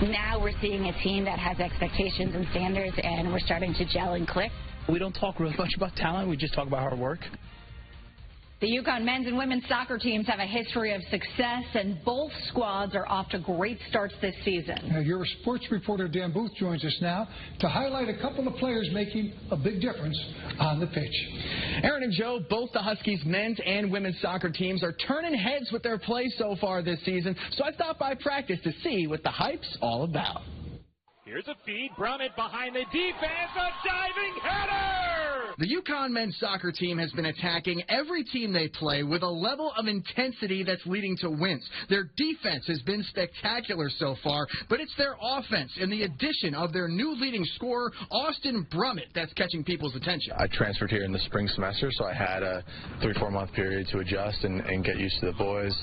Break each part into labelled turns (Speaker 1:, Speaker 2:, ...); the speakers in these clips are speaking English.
Speaker 1: Now we're seeing a team that has expectations and standards, and we're starting to gel and click.
Speaker 2: We don't talk really much about talent. We just talk about hard work.
Speaker 3: The UConn men's and women's soccer teams have a history of success, and both squads are off to great starts this season.
Speaker 4: Your sports reporter Dan Booth joins us now to highlight a couple of players making a big difference on the pitch.
Speaker 5: Aaron and Joe, both the Huskies men's and women's soccer teams are turning heads with their play so far this season, so I stopped by practice to see what the hype's all about.
Speaker 6: Here's a feed, Brummett behind the defense, a diving header!
Speaker 5: The UConn men's soccer team has been attacking every team they play with a level of intensity that's leading to wins. Their defense has been spectacular so far, but it's their offense and the addition of their new leading scorer, Austin Brummett, that's catching people's attention.
Speaker 7: I transferred here in the spring semester, so I had a 3-4 month period to adjust and get used to the boys.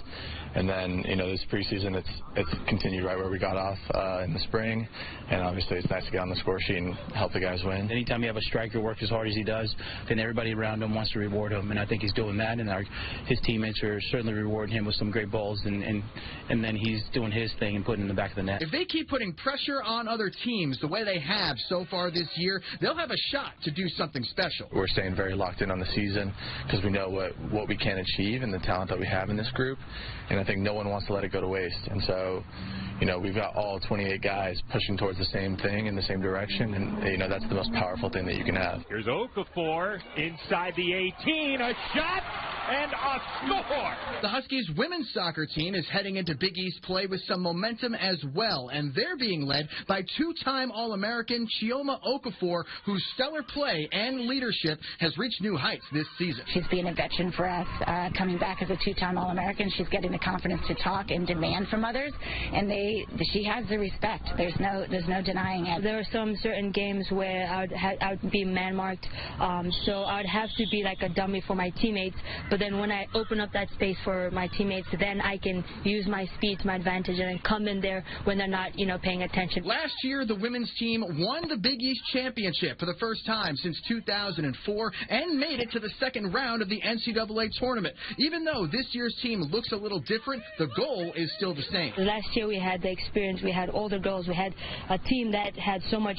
Speaker 7: And then, this preseason, it's continued right where we got off in the spring. And obviously, it's nice to get on the score sheet and help the guys win.
Speaker 2: Anytime you have a striker work as hard as he does, then everybody around him wants to reward him. And I think he's doing that. And his teammates are certainly rewarding him with some great balls. And then he's doing his thing and putting it in the back of the net.
Speaker 5: If they keep putting pressure on other teams the way they have so far this year, they'll have a shot to do something special.
Speaker 7: We're staying very locked in on the season because we know what we can achieve and the talent that we have in this group. And I think no one wants to let it go to waste. And so, we've got all 28 guys pushing towards the same thing in the same direction. And, that's the most powerful thing that you can have.
Speaker 6: Here's Okafor inside the 18. A shot and a score.
Speaker 5: The Huskies women's soccer team is heading into Big East play with some momentum as well. And they're being led by two-time All-American Chioma Okafor, whose stellar play and leadership has reached new heights this season.
Speaker 1: She's being a veteran for us, coming back as a two-time All-American. She's getting the confidence to talk and demand from others, and she has the respect. There's no denying it.
Speaker 8: There are some certain games where I would be man-marked, so I would have to be like a dummy for my teammates. But then when I open up that space for my teammates, then I can use my speed to my advantage and then come in there when they're not, paying attention.
Speaker 5: Last year, the women's team won the Big East Championship for the first time since 2004 and made it to the second round of the NCAA tournament. Even though this year's team looks a little different, the goal is still the same.
Speaker 8: Last year we had the experience, we had older girls, we had a team that had so much,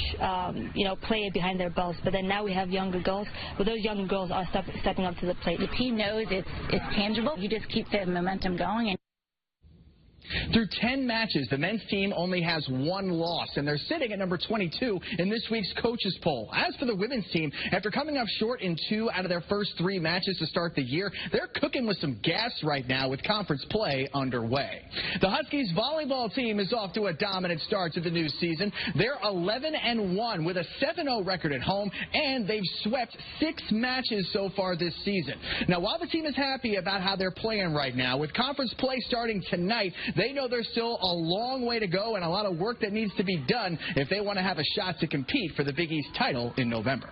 Speaker 8: play behind their belts, but then now we have younger girls, but those younger girls are stepping up to the plate.
Speaker 1: The team knows it's tangible. You just keep the momentum going.
Speaker 5: Through 10 matches, the men's team only has one loss, and they're sitting at number 22 in this week's coaches poll. As for the women's team, after coming up short in 2 out of their first 3 matches to start the year, they're cooking with some gas right now with conference play underway. The Huskies volleyball team is off to a dominant start to the new season. They're 11-1 with a 7-0 record at home, and they've swept 6 matches so far this season. Now, while the team is happy about how they're playing right now, with conference play starting tonight, they know there's still a long way to go and a lot of work that needs to be done if they want to have a shot to compete for the Big East title in November.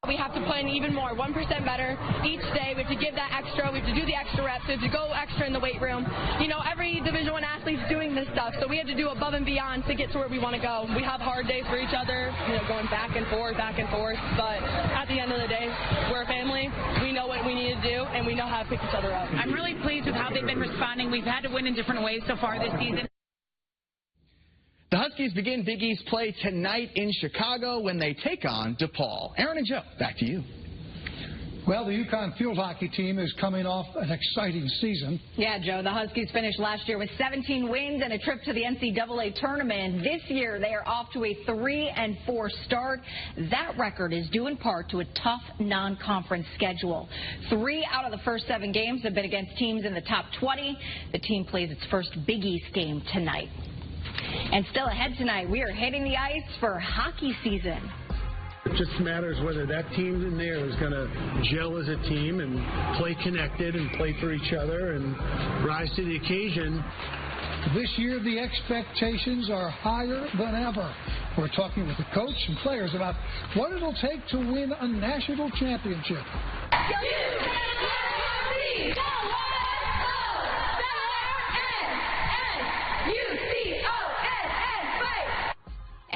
Speaker 9: We have to put in even more, 1% better each day. We have to give that extra. We have to do the extra reps. We have to go extra in the weight room. Every Division I athlete's doing this stuff, so we have to do above and beyond to get to where we want to go. We have hard days for each other, going back and forth, but at the end of the day, we're a family. We know what we need to do, and we know how to pick each other up.
Speaker 10: I'm really pleased with how they've been responding. We've had to win in different ways so far this season.
Speaker 5: The Huskies begin Big East play tonight in Chicago when they take on DePaul. Aaron and Joe, back to you.
Speaker 4: Well, the UConn field hockey team is coming off an exciting season.
Speaker 3: Yeah, Joe, the Huskies finished last year with 17 wins and a trip to the NCAA tournament. This year, they are off to a 3-4 start. That record is due in part to a tough non-conference schedule. 3 out of the first 7 games have been against teams in the top 20. The team plays its first Big East game tonight. And still ahead tonight, we are hitting the ice for hockey season.
Speaker 11: It just matters whether that team in there is going to gel as a team and play connected and play for each other and rise to the occasion.
Speaker 4: This year, the expectations are higher than ever. We're talking with the coach and players about what it'll take to win a national championship.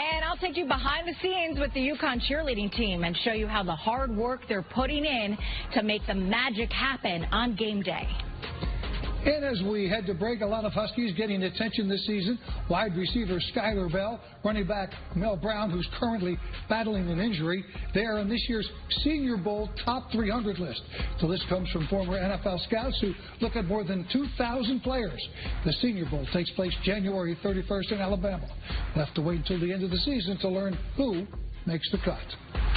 Speaker 3: And I'll take you behind the scenes with the UConn cheerleading team and show you how the hard work they're putting in to make the magic happen on game day.
Speaker 4: And as we head to break, a lot of Huskies getting attention this season. Wide receiver Skylar Bell, running back Mel Brown, who's currently battling an injury. They are on this year's Senior Bowl top 300 list. The list comes from former NFL scouts who look at more than 2,000 players. The Senior Bowl takes place January 31st in Alabama. We'll have to wait until the end of the season to learn who makes the cut.